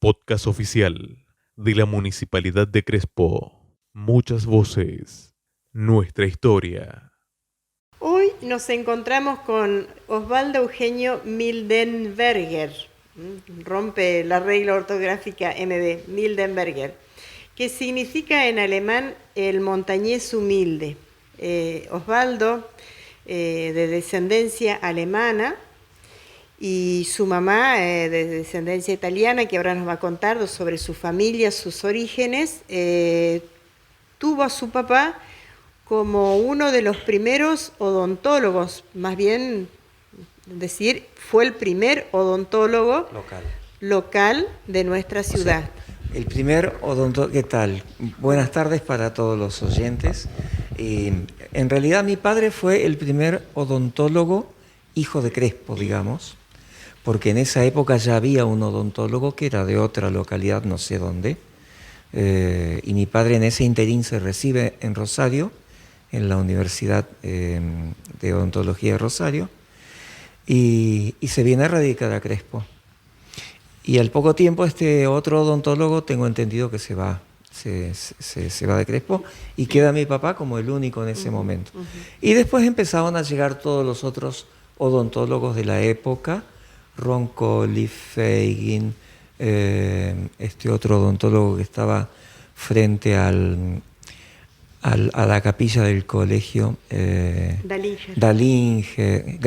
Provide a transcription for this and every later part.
Podcast oficial de la Municipalidad de Crespo. Muchas voces. Nuestra historia. Hoy nos encontramos con Osvaldo Eugenio Mildenberger, rompe la regla ortográfica MB, Mildenberger, que significa en alemán el montañés humilde. Osvaldo, de descendencia alemana, y su mamá, de descendencia italiana, que ahora nos va a contar sobre su familia, sus orígenes, tuvo a su papá como uno de los primeros odontólogos, más bien decir, fue el primer odontólogo local de nuestra ciudad. O sea, el primer odontólogo. ¿Qué tal? Buenas tardes para todos los oyentes. En realidad mi padre fue el primer odontólogo hijo de Crespo, digamos, porque en esa época ya había un odontólogo que era de otra localidad, no sé dónde, y mi padre en ese interín se recibe en Rosario, en la Universidad de Odontología de Rosario, y se viene a radicar a Crespo. Y al poco tiempo este otro odontólogo, tengo entendido que se va de Crespo, y queda mi papá como el único en ese momento. Y después empezaron a llegar todos los otros odontólogos de la época, Roncalli, Feigin, este otro odontólogo que estaba frente a la capilla del colegio, Gallinger,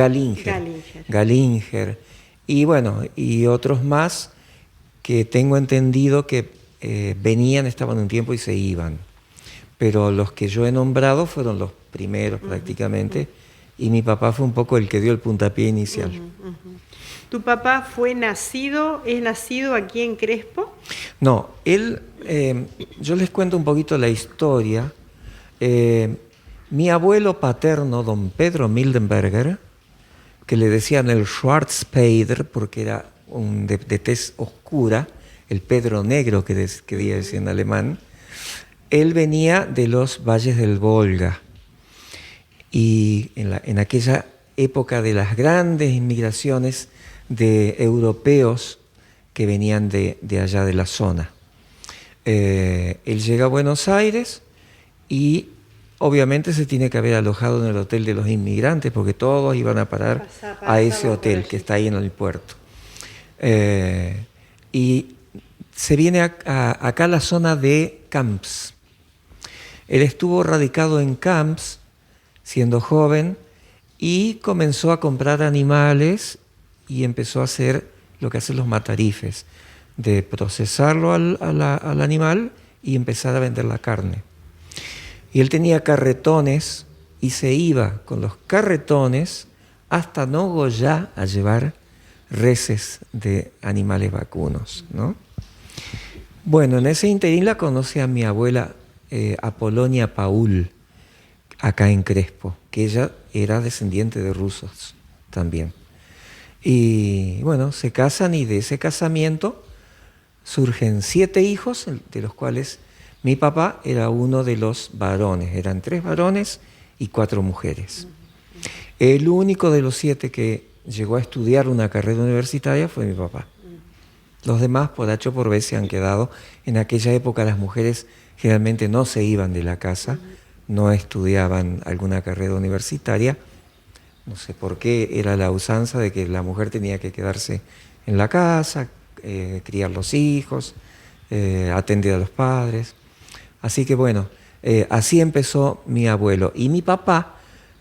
y bueno, y otros más que tengo entendido que venían, estaban un tiempo y se iban, pero los que yo he nombrado fueron los primeros prácticamente, y mi papá fue un poco el que dio el puntapié inicial. ¿Tu papá es nacido aquí en Crespo? No, él, yo les cuento un poquito la historia. Mi abuelo paterno, don Pedro Mildenberger, que le decían el Schwarzpeder porque era de tez oscura, el Pedro negro que quería decir en alemán, él venía de los valles del Volga. Y en aquella época de las grandes inmigraciones de europeos que venían de allá de la zona. Él llega a Buenos Aires y obviamente se tiene que haber alojado en el hotel de los inmigrantes porque todos iban a parar a ese hotel que está ahí en el puerto. Y se viene acá a la zona de Camps. Él estuvo radicado en Camps siendo joven y comenzó a comprar animales y empezó a hacer lo que hacen los matarifes, de procesarlo al animal y empezar a vender la carne. Y él tenía carretones y se iba con los carretones hasta Nogoyá a llevar reses de animales vacunos, ¿no? Bueno, en ese interín la conoce a mi abuela Apolonia Paul, acá en Crespo, que ella era descendiente de rusos también. Y bueno, se casan y de ese casamiento surgen 7 hijos, de los cuales mi papá era uno de los varones. Eran 3 varones y 4 mujeres. El único de los 7 que llegó a estudiar una carrera universitaria fue mi papá. Los demás, por H o por B, se han quedado. En aquella época las mujeres generalmente no se iban de la casa, no estudiaban alguna carrera universitaria. No sé por qué era la usanza de que la mujer tenía que quedarse en la casa, criar los hijos, atender a los padres. Así que bueno, así empezó mi abuelo. Y mi papá,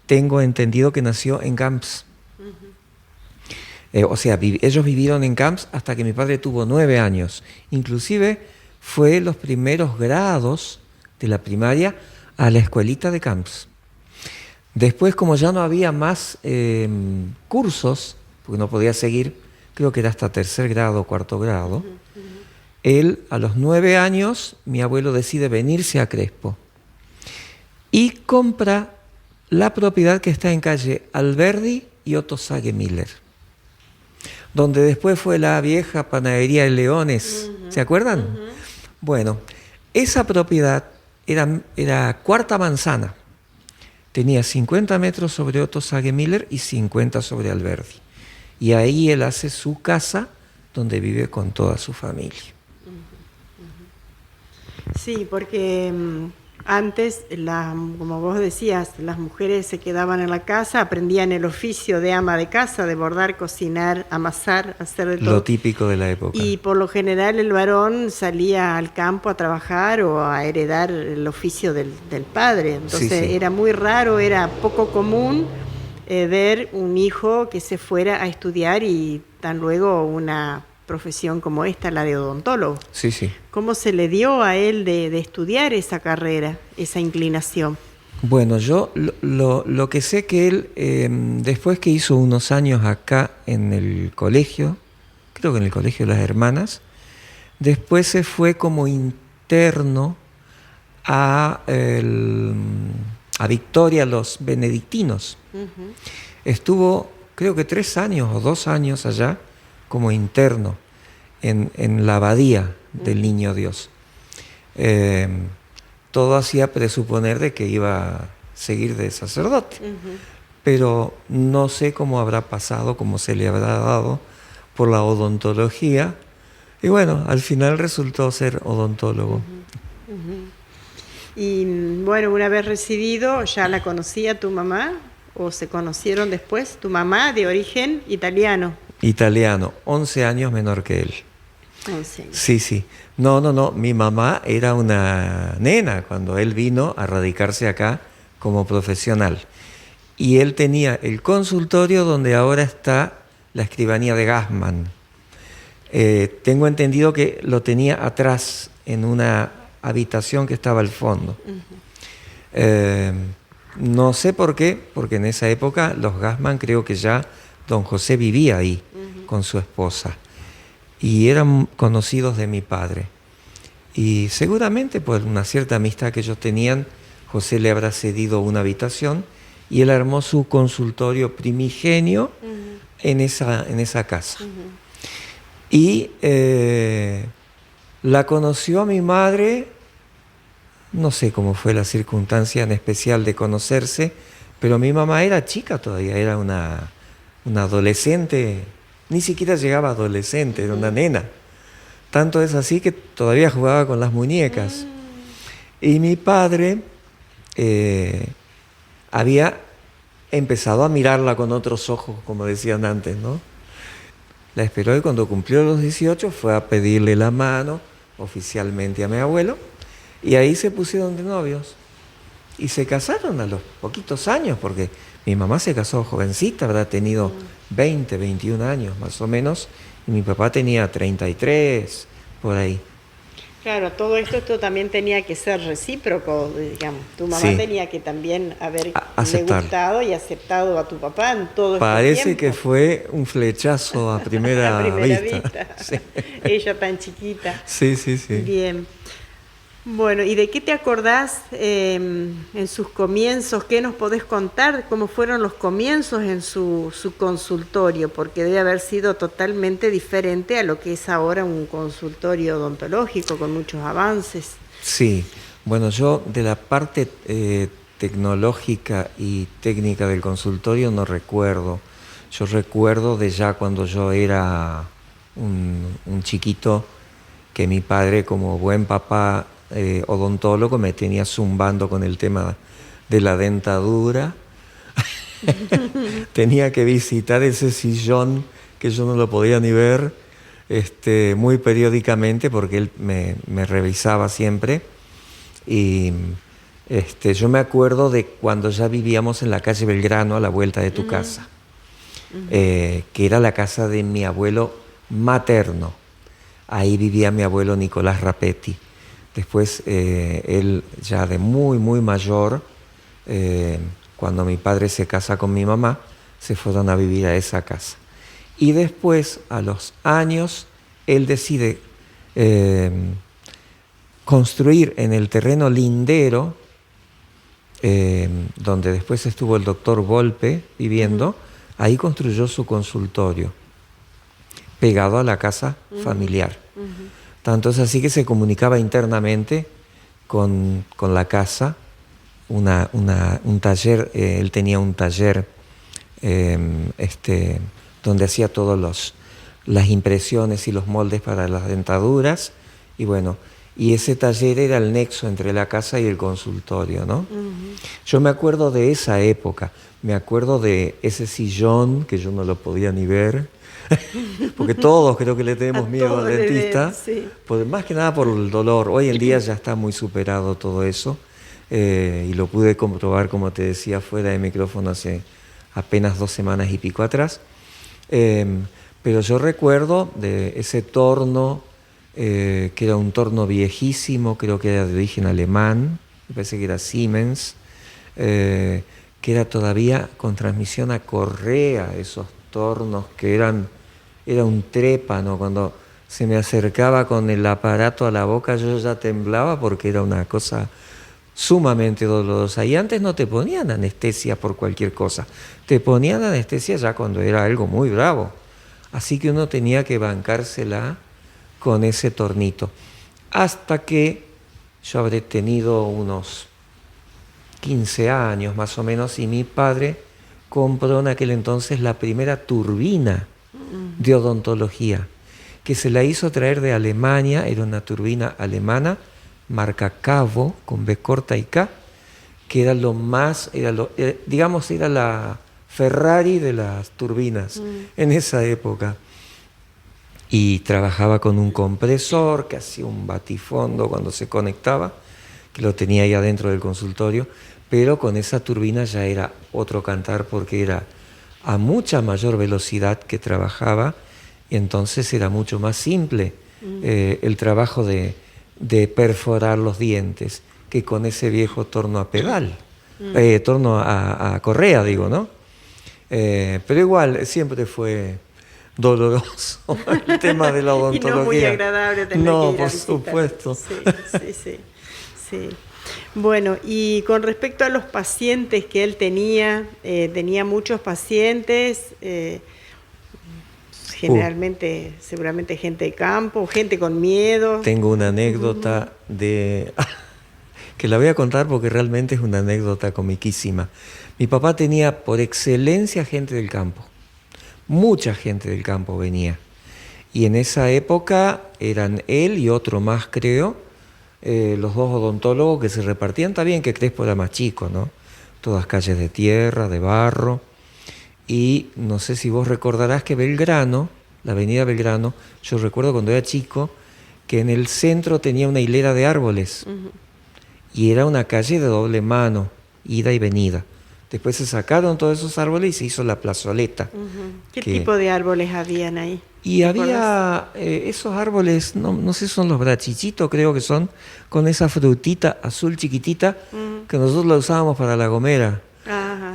tengo entendido que nació en Camps. O sea, ellos vivieron en Camps hasta que mi padre tuvo 9 años. Inclusive fue los primeros grados de la primaria a la escuelita de Camps. Después, como ya no había más cursos, porque no podía seguir, creo que era hasta 3er grado o 4º grado, él, a los 9 años, mi abuelo decide venirse a Crespo y compra la propiedad que está en calle Alberdi y Otto Sagemiller, donde después fue la vieja panadería de Leones. ¿Se acuerdan? Bueno, esa propiedad era cuarta manzana. Tenía 50 metros sobre Otto Sagemiller y 50 sobre Alberdi. Y ahí él hace su casa donde vive con toda su familia. Sí, porque antes, como vos decías, las mujeres se quedaban en la casa, aprendían el oficio de ama de casa, de bordar, cocinar, amasar, hacer de todo. Lo típico de la época. Y por lo general el varón salía al campo a trabajar o a heredar el oficio del padre. Entonces Sí. era muy raro, era poco común ver un hijo que se fuera a estudiar y tan luego una profesión como esta, la de odontólogo. Sí, sí. ¿Cómo se le dio a él de estudiar esa carrera, esa inclinación? Bueno, yo lo que sé que él, después que hizo unos años acá en el colegio, creo que en el colegio de las hermanas, después se fue como interno a Victoria, los benedictinos. Uh-huh. Estuvo, creo que 3 años o 2 años allá, como interno en la abadía del Niño Dios. Todo hacía presuponer de que iba a seguir de sacerdote, pero no sé cómo habrá pasado, cómo se le habrá dado por la odontología, y bueno, al final resultó ser odontólogo. Y bueno, una vez recibido, ¿ya la conocía tu mamá? ¿O se conocieron después? Tu mamá de origen italiano. Italiano, 11 años menor que él. 11 años. Sí, sí. No, mi mamá era una nena cuando él vino a radicarse acá como profesional. Y él tenía el consultorio donde ahora está la escribanía de Gassman. Tengo entendido que lo tenía atrás en una habitación que estaba al fondo. No sé por qué, porque en esa época los Gassman, creo que ya don José vivía ahí con su esposa y eran conocidos de mi padre. Y seguramente por una cierta amistad que ellos tenían, José le habrá cedido una habitación y él armó su consultorio primigenio en esa casa. Y la conoció a mi madre, no sé cómo fue la circunstancia en especial de conocerse, pero mi mamá era chica todavía, era una adolescente, ni siquiera llegaba a adolescente, era una nena. Tanto es así que todavía jugaba con las muñecas. Y mi padre había empezado a mirarla con otros ojos, como decían antes, ¿no? La esperó y cuando cumplió los 18 fue a pedirle la mano oficialmente a mi abuelo y ahí se pusieron de novios. Y se casaron a los poquitos años, porque mi mamá se casó jovencita, habrá tenido 20, 21 años más o menos, y mi papá tenía 33, por ahí. Claro, todo esto también tenía que ser recíproco, digamos. Tu mamá Sí. tenía que también haberle Aceptar. gustado y aceptado a tu papá en todo Parece este tiempo. que fue un flechazo a primera, A primera vista. vista. Sí. Ella tan chiquita. Sí, sí, sí. Bien. Bueno, ¿y de qué te acordás en sus comienzos? ¿Qué nos podés contar? ¿Cómo fueron los comienzos en su consultorio? Porque debe haber sido totalmente diferente a lo que es ahora un consultorio odontológico con muchos avances. Sí, bueno, yo de la parte tecnológica y técnica del consultorio no recuerdo. Yo recuerdo de ya cuando yo era un chiquito que mi padre, como buen papá odontólogo, me tenía zumbando con el tema de la dentadura. Tenía que visitar ese sillón que yo no lo podía ni ver muy periódicamente porque él me revisaba siempre. Y yo me acuerdo de cuando ya vivíamos en la calle Belgrano, a la vuelta de tu casa, que era la casa de mi abuelo materno. Ahí vivía mi abuelo Nicolás Rapetti. Después él ya de muy, muy mayor, cuando mi padre se casa con mi mamá, se fueron a vivir a esa casa. Y después, a los años, él decide construir en el terreno lindero, donde después estuvo el doctor Volpe viviendo, ahí construyó su consultorio, pegado a la casa familiar. Tanto es así que se comunicaba internamente con la casa, un taller, él tenía un taller donde hacía todas las impresiones y los moldes para las dentaduras, y bueno, Y ese taller era el nexo entre la casa y el consultorio, ¿no? Yo me acuerdo de esa época, me acuerdo de ese sillón que yo no lo podía ni ver, porque todos creo que le tenemos miedo al dentista, sí. Más que nada por el dolor. Hoy en día ya está muy superado todo eso, y lo pude comprobar, como te decía, fuera de micrófono hace apenas 2 semanas y pico atrás. Pero yo recuerdo de ese torno, que era un torno viejísimo, creo que era de origen alemán, me parece que era Siemens, que era todavía con transmisión a correa, esos tornos que era un trépano. Cuando se me acercaba con el aparato a la boca yo ya temblaba porque era una cosa sumamente dolorosa. Y antes no te ponían anestesia por cualquier cosa, te ponían anestesia ya cuando era algo muy bravo. Así que uno tenía que bancársela con ese tornito. Hasta que yo habré tenido unos 15 años más o menos y mi padre compró en aquel entonces la primera turbina de odontología, que se la hizo traer de Alemania. Era una turbina alemana, marca Cavo, con B corta y K, que era digamos, era la Ferrari de las turbinas en esa época. Y trabajaba con un compresor que hacía un batifondo cuando se conectaba, que lo tenía ahí adentro del consultorio, pero con esa turbina ya era otro cantar porque era a mucha mayor velocidad que trabajaba, y entonces era mucho más simple el trabajo de perforar los dientes que con ese viejo torno a pedal, torno a correa, digo, ¿no? Pero igual siempre fue doloroso el tema de la odontología. Y no muy agradable tener que ir a por visitar. supuesto. Sí. Bueno, y con respecto a los pacientes que él tenía muchos pacientes, generalmente, seguramente gente de campo, gente con miedo. Tengo una anécdota que la voy a contar porque realmente es una anécdota comiquísima. Mi papá tenía por excelencia gente del campo. Mucha gente del campo venía. Y en esa época eran él y otro más, creo, los dos odontólogos que se repartían. Está bien que Crespo era más chico, ¿no? Todas calles de tierra, de barro. Y no sé si vos recordarás que Belgrano, la avenida Belgrano, yo recuerdo cuando era chico, que en el centro tenía una hilera de árboles. Y era una calle de doble mano, ida y venida. Después se sacaron todos esos árboles y se hizo la plazoleta. ¿Qué tipo de árboles habían ahí? Y había esos árboles, no sé, son los brachichitos, creo que son, con esa frutita azul chiquitita que nosotros la usábamos para la gomera. Ajá.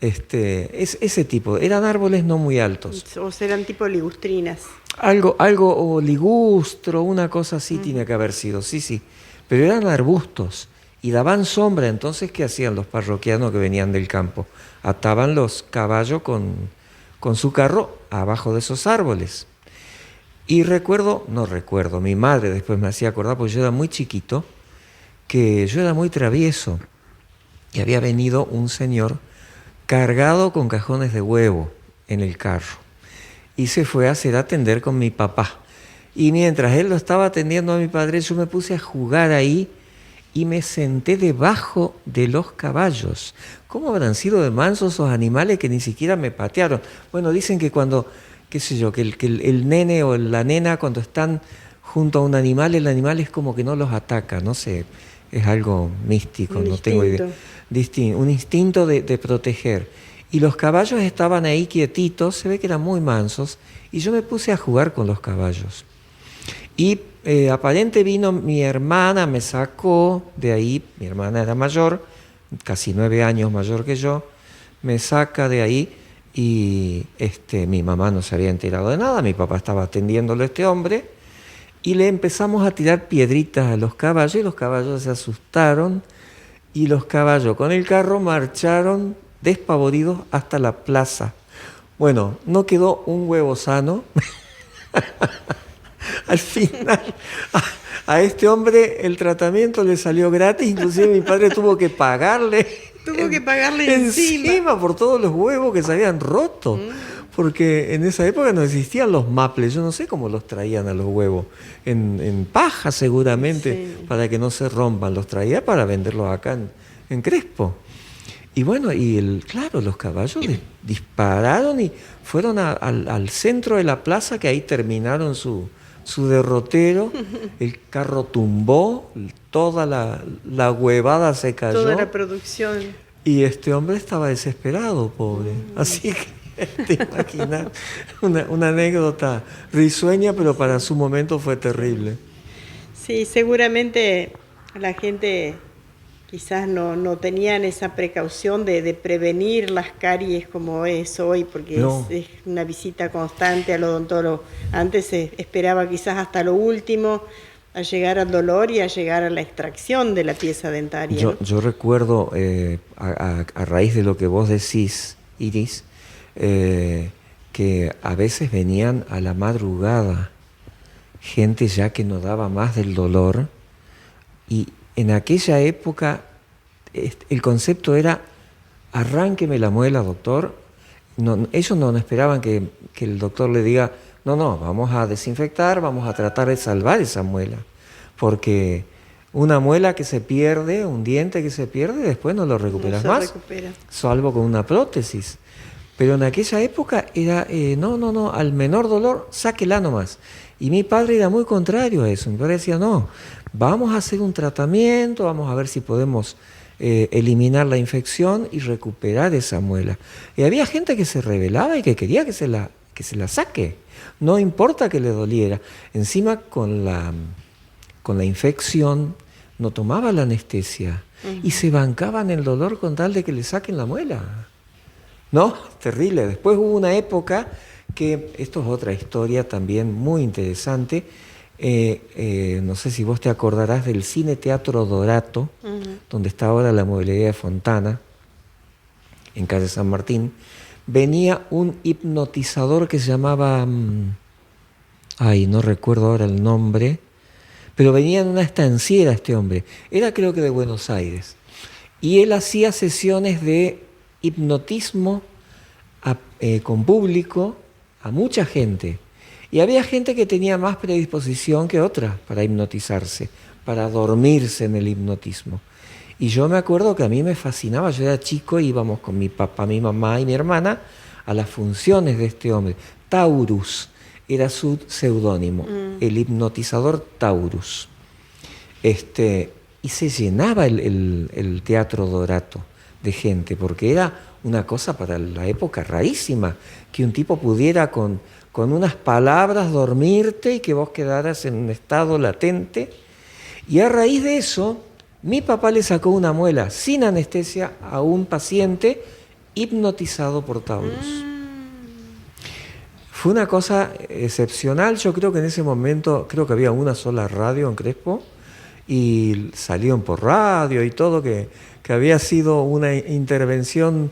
Ese tipo, eran árboles no muy altos. O eran tipo ligustrinas. Algo o ligustro, una cosa así tiene que haber sido, sí. Pero eran arbustos. Y daban sombra. Entonces, ¿qué hacían los parroquianos que venían del campo? Ataban los caballos con su carro abajo de esos árboles. Y mi madre después me hacía acordar, porque yo era muy chiquito, que yo era muy travieso. Y había venido un señor cargado con cajones de huevo en el carro. Y se fue a hacer atender con mi papá. Y mientras él lo estaba atendiendo a mi padre, yo me puse a jugar ahí, y me senté debajo de los caballos. ¿Cómo habrán sido de mansos esos animales que ni siquiera me patearon? Bueno, dicen que cuando, qué sé yo, que el nene o la nena cuando están junto a un animal, el animal es como que no los ataca, no sé, es algo místico, no tengo idea. Un instinto de proteger. Y los caballos estaban ahí quietitos, se ve que eran muy mansos, y yo me puse a jugar con los caballos. Y aparente vino mi hermana, me sacó de ahí, mi hermana era mayor, casi 9 años mayor que yo, me saca de ahí y mi mamá no se había enterado de nada, mi papá estaba atendiéndolo a este hombre y le empezamos a tirar piedritas a los caballos y los caballos se asustaron y los caballos con el carro marcharon despavoridos hasta la plaza. Bueno, no quedó un huevo sano. Al final, a este hombre el tratamiento le salió gratis, inclusive mi padre tuvo que pagarle. Tuvo que pagarle encima por todos los huevos que se habían roto. porque en esa época no existían los maples, yo no sé cómo los traían a los huevos, en paja seguramente, Sí. para que no se rompan, los traía para venderlos acá en Crespo. Y bueno, claro, los caballos dispararon y fueron al centro de la plaza, que ahí terminaron su derrotero, el carro tumbó, toda la huevada se cayó. Toda la producción. Y este hombre estaba desesperado, pobre. Así que te imaginas, una anécdota risueña, pero para su momento fue terrible. Sí, seguramente la gente quizás no tenían esa precaución de prevenir las caries como es hoy, porque No. es una visita constante al odontólogo. Antes se esperaba quizás hasta lo último a llegar al dolor y a llegar a la extracción de la pieza dentaria. ¿no? Yo recuerdo, a raíz de lo que vos decís, Iris, que a veces venían a la madrugada gente ya que no daba más del dolor, y en aquella época el concepto era: arránqueme la muela, doctor. Ellos no esperaban que el doctor le diga: no, vamos a desinfectar, vamos a tratar de salvar esa muela, porque una muela que se pierde, un diente que se pierde, después no lo recuperas No se más, recupera. salvo con una prótesis. Pero en aquella época era, no, al menor dolor, sáquela nomás. Y mi padre era muy contrario a eso. Mi padre decía: no, vamos a hacer un tratamiento, vamos a ver si podemos eliminar la infección y recuperar esa muela. Y había gente que se rebelaba y que quería que se la saque, no importa que le doliera. Encima con la infección no tomaba la anestesia y se bancaban el dolor con tal de que le saquen la muela. No, terrible. Después hubo una época que, esto es otra historia también muy interesante, no sé si vos te acordarás del Cine Teatro Dorato, donde está ahora la mueblería de Fontana, en calle San Martín. Venía un hipnotizador que se llamaba, no recuerdo ahora el nombre, pero venía en una estanciera este hombre, era creo que de Buenos Aires, y él hacía sesiones de hipnotismo con público, a mucha gente, y había gente que tenía más predisposición que otra para hipnotizarse, para dormirse en el hipnotismo. Y yo me acuerdo que a mí me fascinaba, yo era chico, íbamos con mi papá, mi mamá y mi hermana a las funciones de este hombre. Taurus era su seudónimo, el hipnotizador Taurus. Y se llenaba el Teatro Dorato de gente, porque era una cosa para la época rarísima, que un tipo pudiera con unas palabras dormirte y que vos quedaras en un estado latente. Y a raíz de eso, mi papá le sacó una muela sin anestesia a un paciente hipnotizado por Taurus. Fue una cosa excepcional. Yo creo que en ese momento, creo que había una sola radio en Crespo y salieron por radio y todo, que había sido una intervención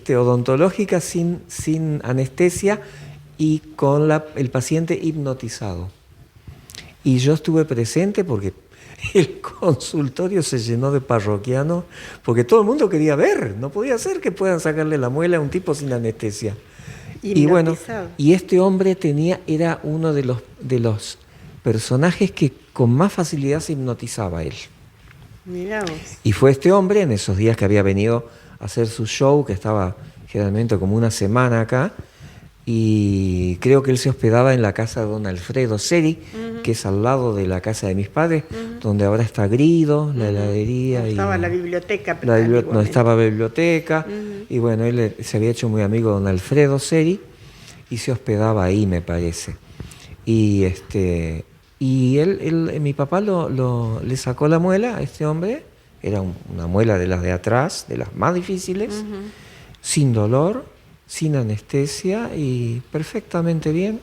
odontológica sin anestesia y con el paciente hipnotizado. Y yo estuve presente porque el consultorio se llenó de parroquianos, porque todo el mundo quería ver, no podía ser que puedan sacarle la muela a un tipo sin anestesia. Y bueno, y este hombre era uno de los personajes que con más facilidad se hipnotizaba él. Mirá vos. Y fue este hombre, en esos días que había venido a hacer su show, que estaba generalmente como una semana acá, y creo que él se hospedaba en la casa de don Alfredo Seri, que es al lado de la casa de mis padres, donde ahora está Grido, la heladería. No estaba la biblioteca. No estaba la biblioteca, y bueno, él se había hecho muy amigo de don Alfredo Seri, y se hospedaba ahí, me parece. Y mi papá le sacó la muela a este hombre, era una muela de las de atrás, de las más difíciles, sin dolor, sin anestesia y perfectamente bien,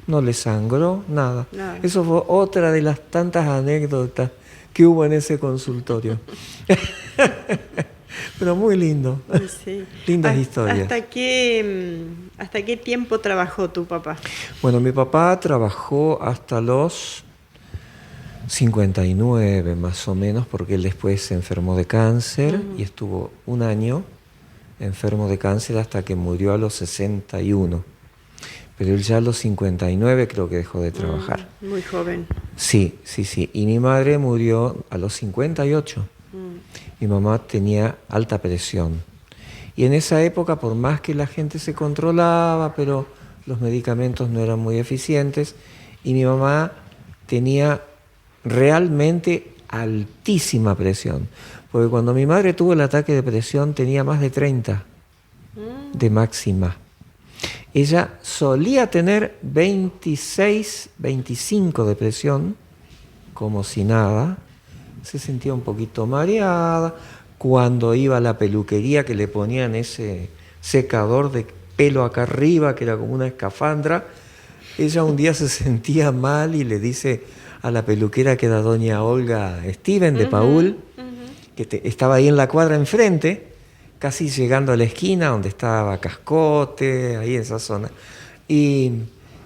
no le sangró, nada. Eso fue otra de las tantas anécdotas que hubo en ese consultorio. Pero muy lindo, sí. Lindas historias. ¿Hasta qué tiempo trabajó tu papá? Bueno, mi papá trabajó hasta los 59 más o menos, porque él después se enfermó de cáncer y estuvo un año enfermo de cáncer hasta que murió a los 61. Pero él ya a los 59 creo que dejó de trabajar. Muy joven. Sí, sí, sí. Y mi madre murió a los 58. Mi mamá tenía alta presión. Y en esa época, por más que la gente se controlaba, pero los medicamentos no eran muy eficientes, y mi mamá tenía realmente altísima presión. Porque cuando mi madre tuvo el ataque de presión tenía más de 30 de máxima. Ella solía tener 26, 25 de presión, como si nada. Se sentía un poquito mareada. Cuando iba a la peluquería que le ponían ese secador de pelo acá arriba, que era como una escafandra, ella un día se sentía mal y le dice a la peluquera, que era doña Olga Steven de Paul, que estaba ahí en la cuadra enfrente, casi llegando a la esquina donde estaba Cascote, ahí en esa zona. Y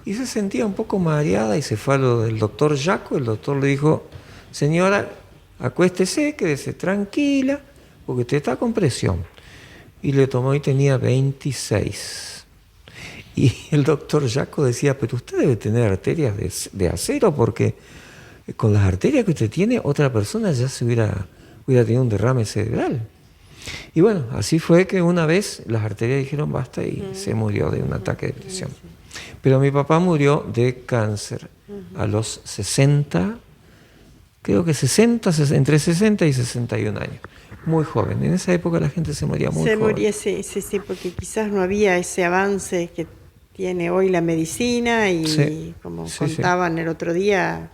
se sentía un poco mareada y se fue a lo del doctor Jaco. El doctor le dijo: señora, acuéstese, quédese tranquila, porque usted está con presión. Y le tomó y tenía 26. Y el doctor Jaco decía: pero usted debe tener arterias de acero, porque con las arterias que usted tiene, otra persona ya se hubiera tenido un derrame cerebral. Y bueno, así fue que una vez las arterias dijeron basta y se murió de un ataque de presión. Pero mi papá murió de cáncer a los 60, creo que 60, entre 60 y 61 años. Muy joven. En esa época la gente se moría muy joven. Se moría, sí, porque quizás no había ese avance que tiene hoy la medicina y como contaban el otro día,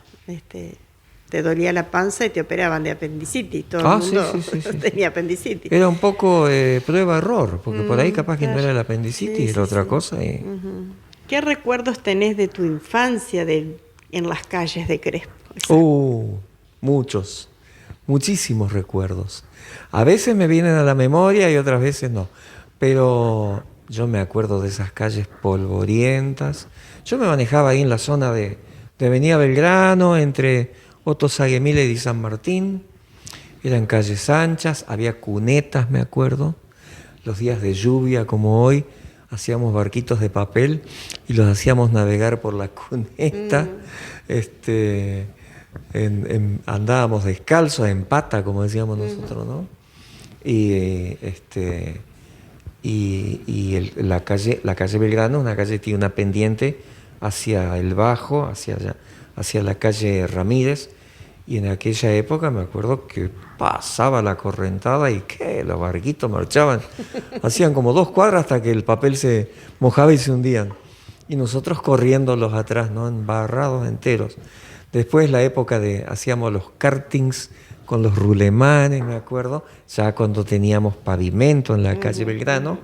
te dolía la panza y te operaban de apendicitis. Todo el mundo tenía apendicitis. Era un poco prueba-error, porque por ahí capaz que no era el apendicitis, era otra cosa. Y... ¿Qué recuerdos tenés de tu infancia en las calles de Crespo? Muchos, muchísimos recuerdos. A veces me vienen a la memoria y otras veces no. Pero yo me acuerdo de esas calles polvorientas. Yo me manejaba ahí en la zona de Avenida Belgrano, entre Otto Saguemiller y San Martín. Eran calles anchas, había cunetas, me acuerdo. Los días de lluvia, como hoy, hacíamos barquitos de papel y los hacíamos navegar por la cuneta. Andábamos descalzos, en pata, como decíamos nosotros, ¿no? La calle Belgrano, una calle que tiene una pendiente hacia el Bajo, hacia la calle Ramírez, y en aquella época me acuerdo que pasaba la correntada y que los barquitos marchaban, hacían como 2 cuadras hasta que el papel se mojaba y se hundían, y nosotros corriéndolos atrás, ¿no? Embarrados enteros. Después la época hacíamos los kartings con los rulemanes, me acuerdo, ya cuando teníamos pavimento en la calle Belgrano,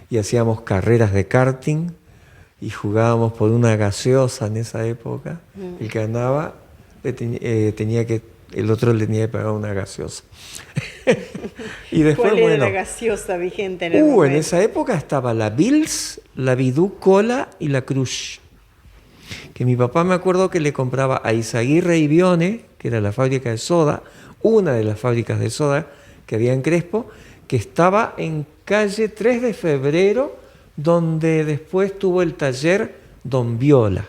y hacíamos carreras de karting y jugábamos por una gaseosa en esa época. El que ganaba el otro le tenía que pagar una gaseosa. Y después, ¿cuál era la gaseosa vigente en el momento? En esa época estaba la Bills, la Bidú Cola y la Crush. Que mi papá, me acuerdo que le compraba a Izaguirre y Bione, que era la fábrica de soda, una de las fábricas de soda que había en Crespo, que estaba en calle 3 de Febrero, donde después tuvo el taller Don Viola.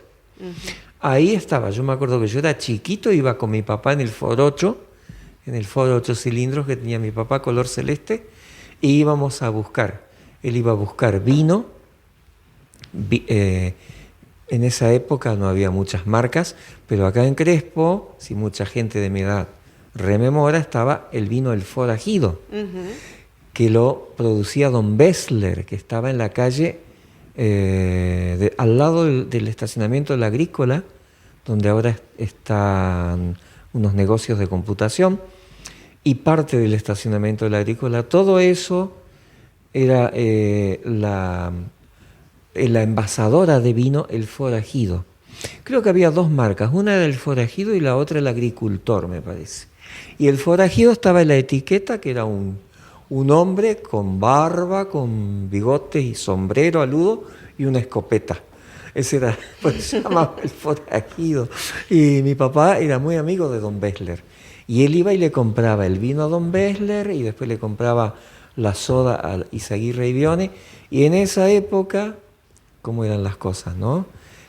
Ahí estaba. Yo me acuerdo que yo era chiquito, iba con mi papá en el Ford 8, en el Ford 8 cilindros que tenía mi papá, color celeste, y íbamos a buscar. Él iba a buscar vino. En esa época no había muchas marcas, pero acá en Crespo, si mucha gente de mi edad rememora, estaba el vino El Forajido, que lo producía Don Bessler, que estaba en la calle al lado del estacionamiento de la Agrícola, donde ahora están unos negocios de computación, y parte del estacionamiento de la Agrícola. Todo eso era la envasadora de vino El Forajido. Creo que había 2 marcas, una era El Forajido y la otra El Agricultor, me parece. Y El Forajido estaba en la etiqueta, que era un hombre con barba, con bigotes y sombrero aludo y una escopeta. Ese era, pues se llamaba El Forajido. Y mi papá era muy amigo de Don Bessler. Y él iba y le compraba el vino a Don Bessler y después le compraba la soda a Izaguirre y Bione. Y en esa época, ¿cómo eran las cosas, no?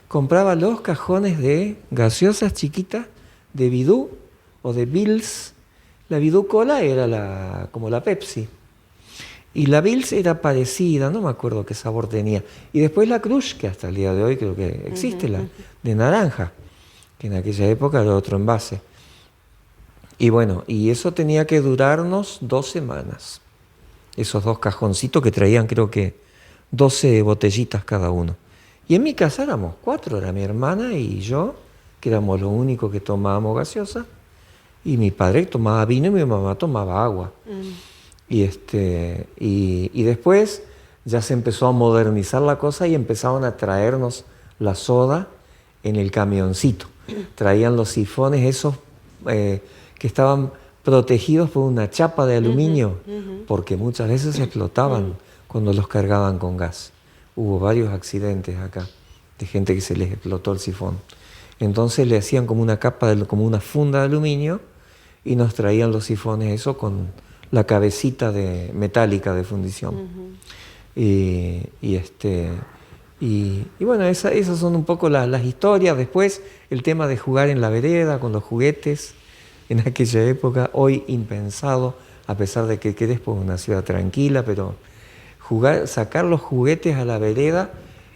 Compraba los cajones de gaseosas chiquitas de Bidú o de Bills. La Bidú Cola era como la Pepsi. Y la Bills era parecida, no me acuerdo qué sabor tenía. Y después la Crush, que hasta el día de hoy creo que existe, la de naranja, que en aquella época era otro envase. Y bueno, y eso tenía que durarnos 2 semanas. Esos 2 cajoncitos que traían creo que 12 botellitas cada uno. Y en mi casa éramos 4, era mi hermana y yo, que éramos los únicos que tomábamos gaseosa. Y mi padre tomaba vino y mi mamá tomaba agua. Y después ya se empezó a modernizar la cosa y empezaron a traernos la soda en el camioncito. Traían los sifones esos que estaban protegidos por una chapa de aluminio, porque muchas veces explotaban cuando los cargaban con gas. Hubo varios accidentes acá de gente que se les explotó el sifón. Entonces le hacían como una capa, como una funda de aluminio y nos traían los sifones eso con la cabecita metálica de fundición. Y bueno, esas son un poco las historias. Después el tema de jugar en la vereda con los juguetes en aquella época, hoy impensado, a pesar de que Crespo es una ciudad tranquila, pero sacar los juguetes a la vereda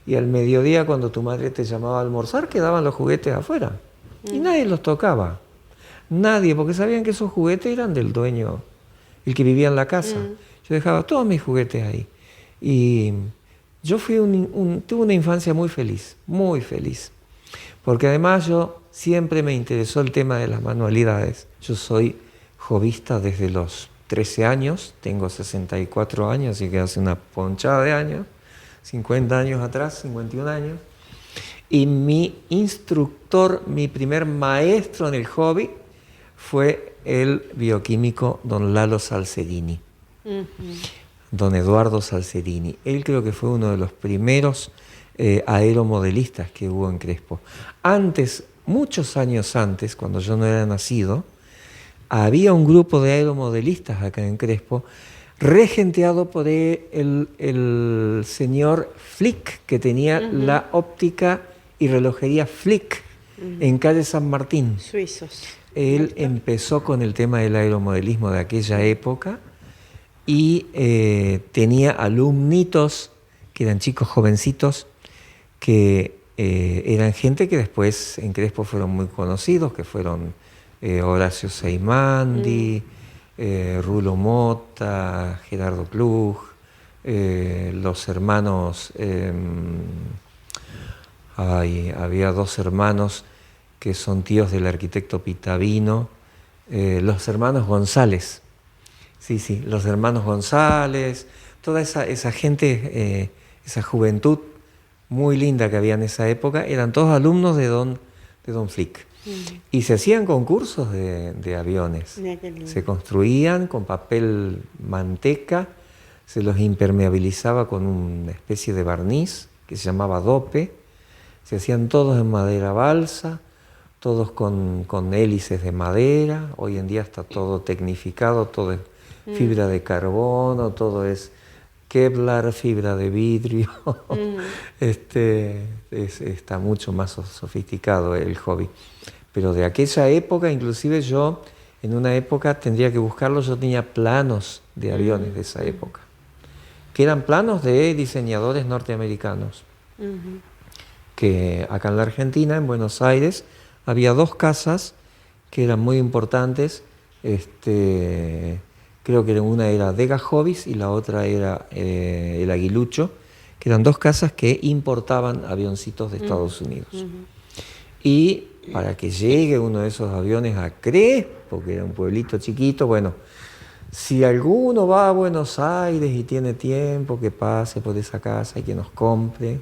y al mediodía cuando tu madre te llamaba a almorzar quedaban los juguetes afuera y nadie los tocaba. Nadie, porque sabían que esos juguetes eran del dueño, el que vivía en la casa. Yo dejaba todos mis juguetes ahí. Y yo tuve una infancia muy feliz, porque además yo siempre me interesó el tema de las manualidades. Yo soy jovista desde los 13 años, tengo 64 años, así que hace una ponchada de años, 50 años atrás, 51 años. Y mi instructor, mi primer maestro en el hobby fue el bioquímico don Lalo Salcerini. Don Eduardo Salcerini. Él creo que fue uno de los primeros aeromodelistas que hubo en Crespo. Antes, muchos años antes, cuando yo no era nacido, había un grupo de aeromodelistas acá en Crespo, regenteado por el señor Flick, que tenía la óptica y relojería Flick en calle San Martín. Suizos. Él empezó con el tema del aeromodelismo de aquella época y tenía alumnitos que eran chicos jovencitos que eran gente que después en Crespo fueron muy conocidos, que fueron Horacio Seimandi, Rulo Mota, Gerardo Klug, los hermanos, había 2 hermanos que son tíos del arquitecto Pitavino, los hermanos González. Sí, los hermanos González, toda esa gente, esa juventud muy linda que había en esa época, eran todos alumnos de don Flick. Y se hacían concursos de aviones. Se construían con papel manteca, se los impermeabilizaba con una especie de barniz que se llamaba dope, se hacían todos en madera balsa, todos con hélices de madera. Hoy en día está todo tecnificado, todo es fibra de carbono, todo es Kevlar, fibra de vidrio. Está mucho más sofisticado el hobby. Pero de aquella época, inclusive yo, en una época tendría que buscarlo, yo tenía planos de aviones de esa época, que eran planos de diseñadores norteamericanos. Que acá en la Argentina, en Buenos Aires, había 2 casas que eran muy importantes. Creo que una era Dega Hobbies y la otra era el Aguilucho, que eran 2 casas que importaban avioncitos de Estados Unidos. Y para que llegue uno de esos aviones a Crespo, que era un pueblito chiquito, bueno, si alguno va a Buenos Aires y tiene tiempo, que pase por esa casa y que nos compre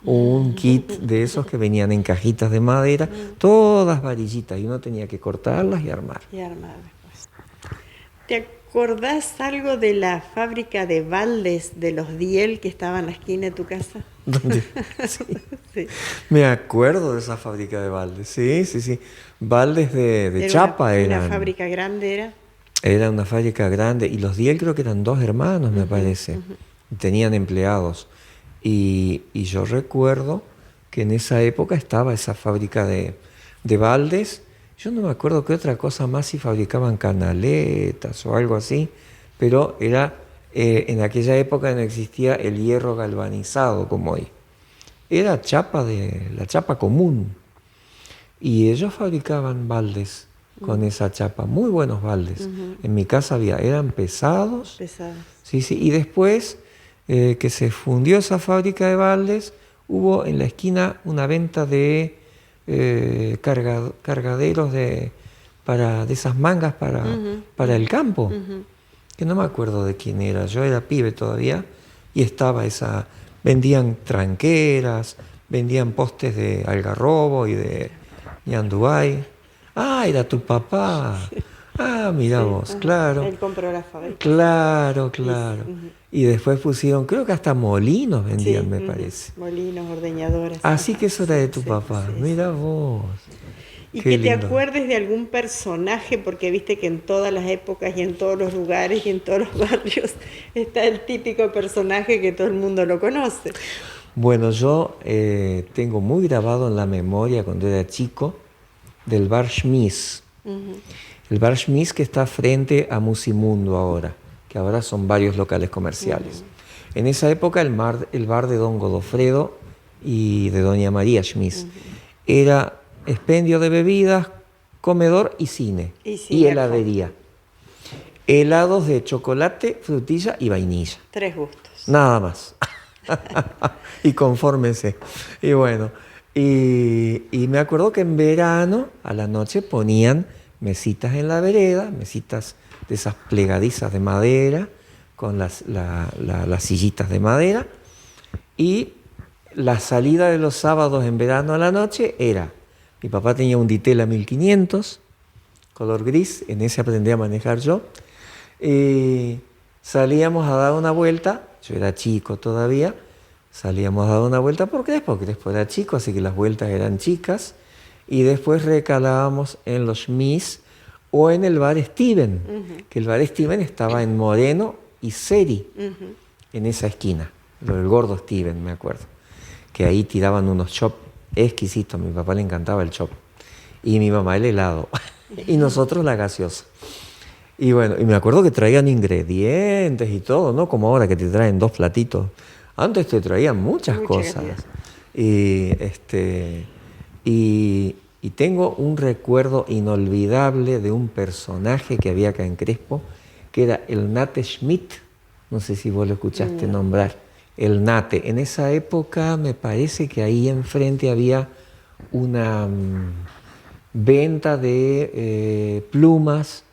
un kit de esos que venían en cajitas de madera, todas varillitas, y uno tenía que cortarlas y armar. Después. ¿Te acordás algo de la fábrica de baldes de los Diel que estaba en la esquina de tu casa? ¿Dónde? Sí. Sí. Me acuerdo de esa fábrica de baldes, sí. Baldes de chapa eran. Una fábrica grande era. Era una fábrica grande y los Diel creo que eran dos hermanos, me parece. Tenían empleados. Y yo recuerdo que en esa época estaba esa fábrica de baldes. Yo no me acuerdo qué otra cosa más, si fabricaban canaletas o algo así, pero era en aquella época no existía el hierro galvanizado como hoy. Era la chapa común. Y ellos fabricaban baldes con esa chapa, muy buenos baldes. En mi casa había, eran pesados. Pesados. Sí, sí. Y después que se fundió esa fábrica de baldes, hubo en la esquina una venta de cargaderos de esas mangas para el campo, que no me acuerdo de quién era, yo era pibe todavía, y estaba esa, vendían tranqueras, vendían postes de algarrobo y de ñandubay. Ah, era tu papá. Ah, mira vos, claro. Él compró la fábrica. Claro, claro. Y después pusieron, creo que hasta molinos vendían, Sí, me parece. Molinos, ordeñadoras. Así que eso era de tu Sí, papá. sí, Mira vos. Y Qué que te lindo. acuerdes de algún personaje, porque viste que en todas las épocas y en todos los lugares y en todos los barrios está el típico personaje que todo el mundo lo conoce. Bueno, yo tengo muy grabado en la memoria cuando era chico del Bar Schmiss. El Bar Schmiss que está frente a Musimundo ahora, que ahora son varios locales comerciales. En esa época el bar de Don Godofredo y de Doña María Schmiss era expendio de bebidas, comedor y cine. Y heladería. Helados de chocolate, frutilla y vainilla. 3 gustos. Nada más. Y confórmense. Y bueno, y me acuerdo que en verano, a la noche, ponían mesitas en la vereda, mesitas de esas plegadizas de madera, con las sillitas de madera. Y la salida de los sábados en verano a la noche era, mi papá tenía un Ditela 1500, color gris, en ese aprendí a manejar yo. Salíamos a dar una vuelta, yo era chico todavía, salíamos a dar una vuelta por Crespo, porque Crespo era chico, así que las vueltas eran chicas, y después recalábamos en los Schmiss o en el bar Steven, que el bar Steven estaba en Moreno y Seri, en esa esquina, el gordo Steven, me acuerdo, que ahí tiraban unos chop exquisitos, a mi papá le encantaba el chop, y mi mamá el helado, y nosotros la gaseosa. Y bueno, y me acuerdo que traían ingredientes y todo, ¿no? Como ahora que te traen 2 platitos. Antes te traían muchas cosas. Y tengo un recuerdo inolvidable de un personaje que había acá en Crespo, que era el Nate Schmidt. No sé si vos lo escuchaste nombrar. El Nate. En esa época me parece que ahí enfrente había una venta de plumas.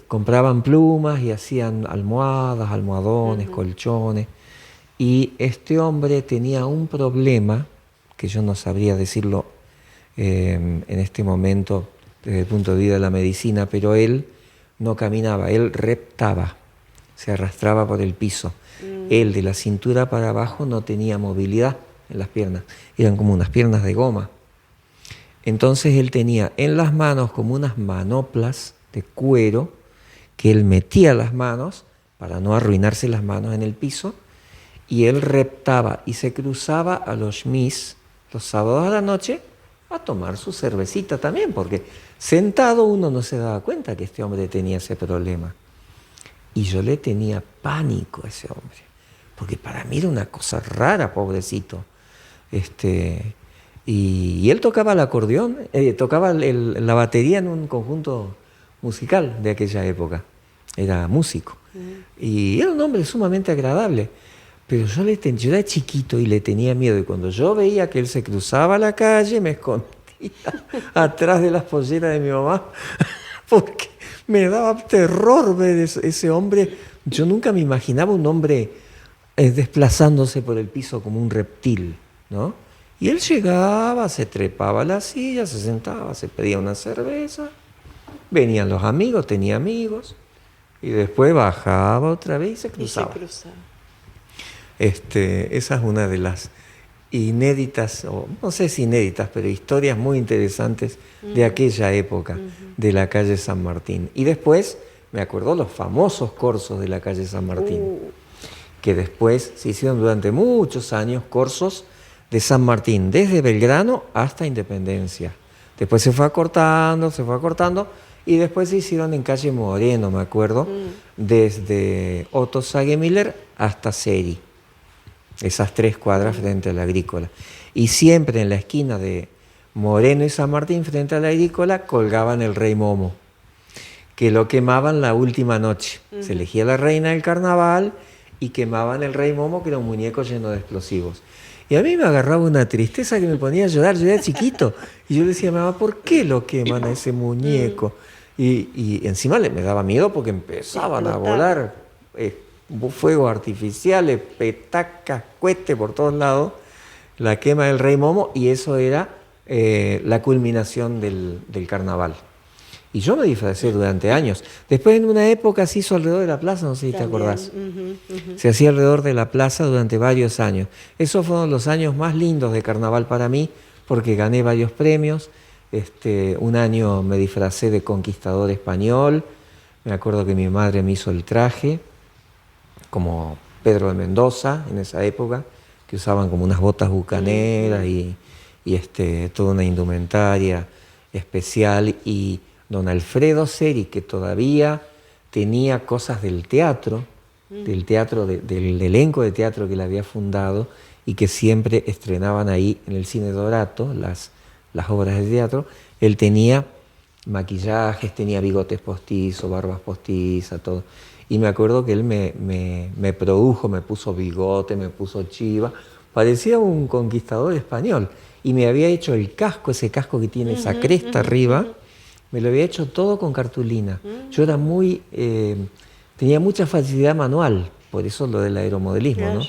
Compraban plumas y hacían almohadas, almohadones, colchones. Y este hombre tenía un problema, que yo no sabría decirlo en este momento desde el punto de vista de la medicina, pero él no caminaba, él reptaba, se arrastraba por el piso. Él de la cintura para abajo no tenía movilidad en las piernas, eran como unas piernas de goma. Entonces él tenía en las manos como unas manoplas de cuero que él metía las manos para no arruinarse las manos en el piso, y él reptaba y se cruzaba a los Schmiss los sábados a la noche a tomar su cervecita también, porque sentado uno no se daba cuenta que este hombre tenía ese problema. Y yo le tenía pánico a ese hombre, porque para mí era una cosa rara, pobrecito. Y él tocaba el acordeón, tocaba la batería en un conjunto musical de aquella época, era músico. Y era un hombre sumamente agradable, pero yo era chiquito y le tenía miedo, y cuando yo veía que él se cruzaba la calle me escondía atrás de las polleras de mi mamá, porque me daba terror ver ese hombre. Yo nunca me imaginaba un hombre desplazándose por el piso como un reptil, ¿no? Y él llegaba, se trepaba a la silla, se sentaba, se pedía una cerveza, venían los amigos, tenía amigos, y después bajaba otra vez y se cruzaba. Esa es una de las inéditas, o no sé si inéditas, pero historias muy interesantes de aquella época, de la calle San Martín. Y después me acuerdo los famosos corsos de la calle San Martín, que después se hicieron durante muchos años corsos de San Martín, desde Belgrano hasta Independencia. Después se fue acortando, y después se hicieron en calle Moreno, me acuerdo, desde Otto Sagemiller hasta Seri. Esas 3 cuadras frente a la Agrícola. Y siempre en la esquina de Moreno y San Martín, frente a la Agrícola, colgaban el Rey Momo, que lo quemaban la última noche. Se elegía la reina del carnaval y quemaban el Rey Momo, que era un muñeco lleno de explosivos. Y a mí me agarraba una tristeza que me ponía a llorar. Yo era chiquito. Y yo le decía a mi mamá, ¿por qué lo queman a ese muñeco? Y encima me daba miedo porque empezaban a volar fuegos artificiales, petacas, cohetes por todos lados, la quema del Rey Momo, y eso era la culminación del carnaval. Y yo me disfracé durante años. Después en una época se hizo alrededor de la plaza, no sé si te acordás. Se hacía alrededor de la plaza durante varios años. Esos fueron los años más lindos de carnaval para mí, porque gané varios premios. Un año me disfracé de conquistador español. Me acuerdo que mi madre me hizo el traje, como Pedro de Mendoza en esa época, que usaban como unas botas bucaneras y toda una indumentaria especial. Y don Alfredo Seri, que todavía tenía cosas del teatro, del elenco de teatro que él había fundado y que siempre estrenaban ahí en el Cine Dorato, las obras de teatro. Él tenía maquillajes, tenía bigotes postizos, barbas postizas, todo. Y me acuerdo que él me produjo, me puso bigote, me puso chiva, parecía un conquistador español. Y me había hecho el casco, ese casco que tiene esa cresta arriba, me lo había hecho todo con cartulina. Yo era tenía mucha facilidad manual, por eso lo del aeromodelismo, ¿no?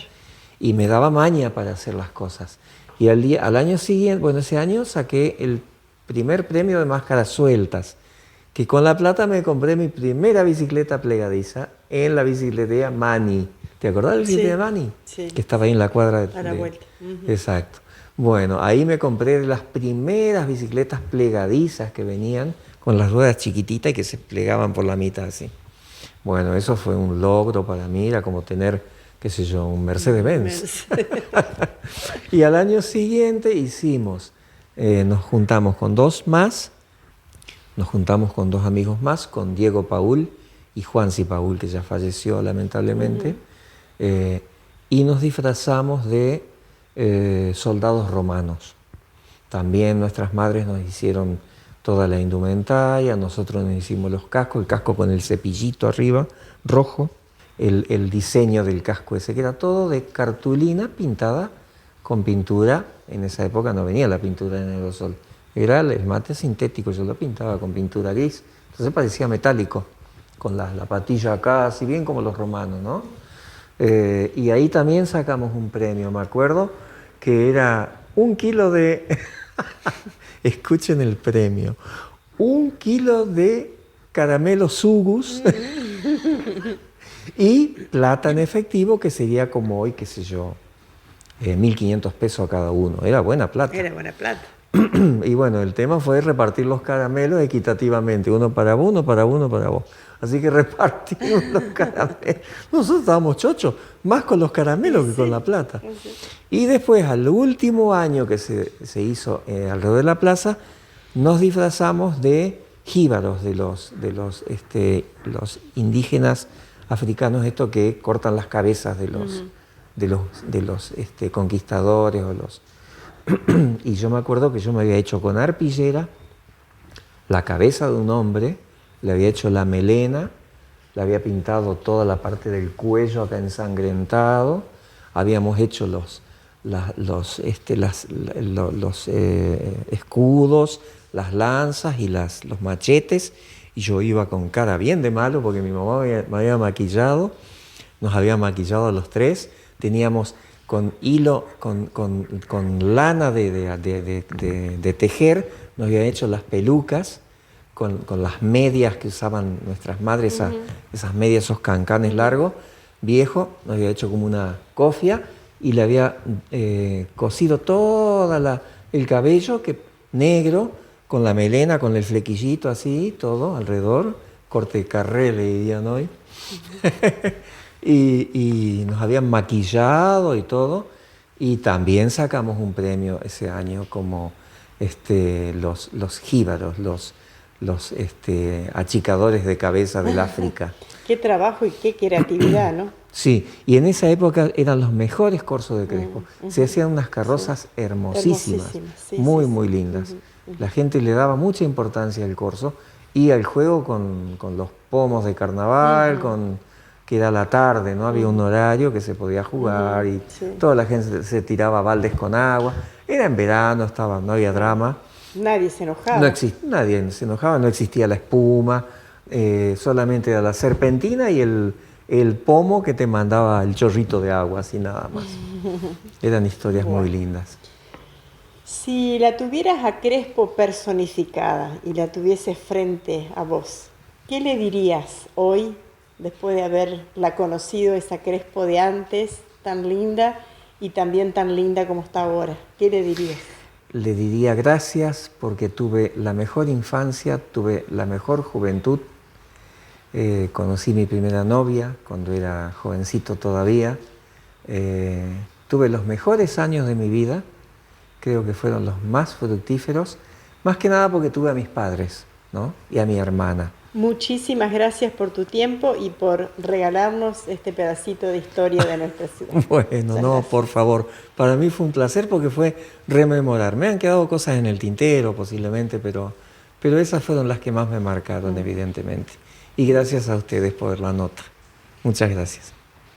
Y me daba maña para hacer las cosas. Y al año siguiente, ese año saqué el primer premio de máscaras sueltas, que con la plata me compré mi primera bicicleta plegadiza en la bicicletería Mani. ¿Te acordás de la bicicletería Mani? Sí. Que estaba ahí en la cuadra a la vuelta. Exacto. Bueno, ahí me compré las primeras bicicletas plegadizas que venían con las ruedas chiquititas y que se plegaban por la mitad así. Bueno, eso fue un logro para mí, era como tener, qué sé yo, un Mercedes-Benz. Y al año siguiente nos juntamos con dos amigos más, con Diego Paul y Juansi Paul, que ya falleció lamentablemente, y nos disfrazamos de soldados romanos. También nuestras madres nos hicieron toda la indumentaria, nosotros nos hicimos los cascos, el casco con el cepillito arriba, rojo, el diseño del casco ese, que era todo de cartulina pintada con pintura. En esa época no venía la pintura en aerosol, era el mate sintético, yo lo pintaba con pintura gris, entonces parecía metálico, con la patilla acá, así bien como los romanos, ¿no? Y ahí también sacamos un premio, me acuerdo, que era 1 kilo de... Escuchen el premio. 1 kilo de caramelos Sugus y plata en efectivo, que sería como hoy, qué sé yo, 1.500 pesos a cada uno. Era buena plata. Era buena plata. Y bueno, el tema fue repartir los caramelos equitativamente, uno para uno, para vos. Así que repartimos los caramelos. Nosotros estábamos chochos, más con los caramelos que con la plata. Y después, al último año que se hizo alrededor de la plaza, nos disfrazamos de jíbaros, de los indígenas africanos, estos que cortan las cabezas de los conquistadores o los... Y yo me acuerdo que yo me había hecho con arpillera la cabeza de un hombre, le había hecho la melena, le había pintado toda la parte del cuello acá ensangrentado, habíamos hecho los escudos, las lanzas y los machetes, y yo iba con cara bien de malo porque mi mamá me había maquillado, nos había maquillado a los tres, teníamos con hilo, con lana de tejer, nos habían hecho las pelucas, con las medias que usaban nuestras madres, esas medias, esos cancanes largos, viejos, nos había hecho como una cofia, y le había cosido todo el cabello negro, con la melena, con el flequillito así, todo alrededor, corte de carré le dirían hoy. y nos habían maquillado y todo, y también sacamos un premio ese año como los jíbaros, los achicadores de cabeza del África. Qué trabajo y qué creatividad, ¿no? Sí, y en esa época eran los mejores corzos de Crespo. Se hacían unas carrozas hermosísimas, sí, muy, sí, muy sí. lindas. La gente le daba mucha importancia al corzo y al juego con los pomos de carnaval, que era la tarde, ¿no? Había un horario que se podía jugar y Sí. toda la gente se tiraba baldes con agua. Era en verano, no había drama. Nadie se enojaba. Nadie se enojaba, no existía la espuma, solamente era la serpentina y el pomo que te mandaba el chorrito de agua, así nada más. Eran historias muy lindas. Si la tuvieras a Crespo personificada y la tuvieses frente a vos, ¿qué le dirías hoy, después de haberla conocido, esa Crespo de antes, tan linda y también tan linda como está ahora? ¿Qué le dirías? Le diría gracias porque tuve la mejor infancia, tuve la mejor juventud. Conocí mi primera novia cuando era jovencito todavía. Tuve los mejores años de mi vida, creo que fueron los más fructíferos, más que nada porque tuve a mis padres, ¿no? Y a mi hermana. Muchísimas gracias por tu tiempo y por regalarnos este pedacito de historia de nuestra ciudad. Bueno, no, por favor. Para mí fue un placer porque fue rememorar. Me han quedado cosas en el tintero posiblemente, pero esas fueron las que más me marcaron, evidentemente. Y gracias a ustedes por la nota. Muchas gracias.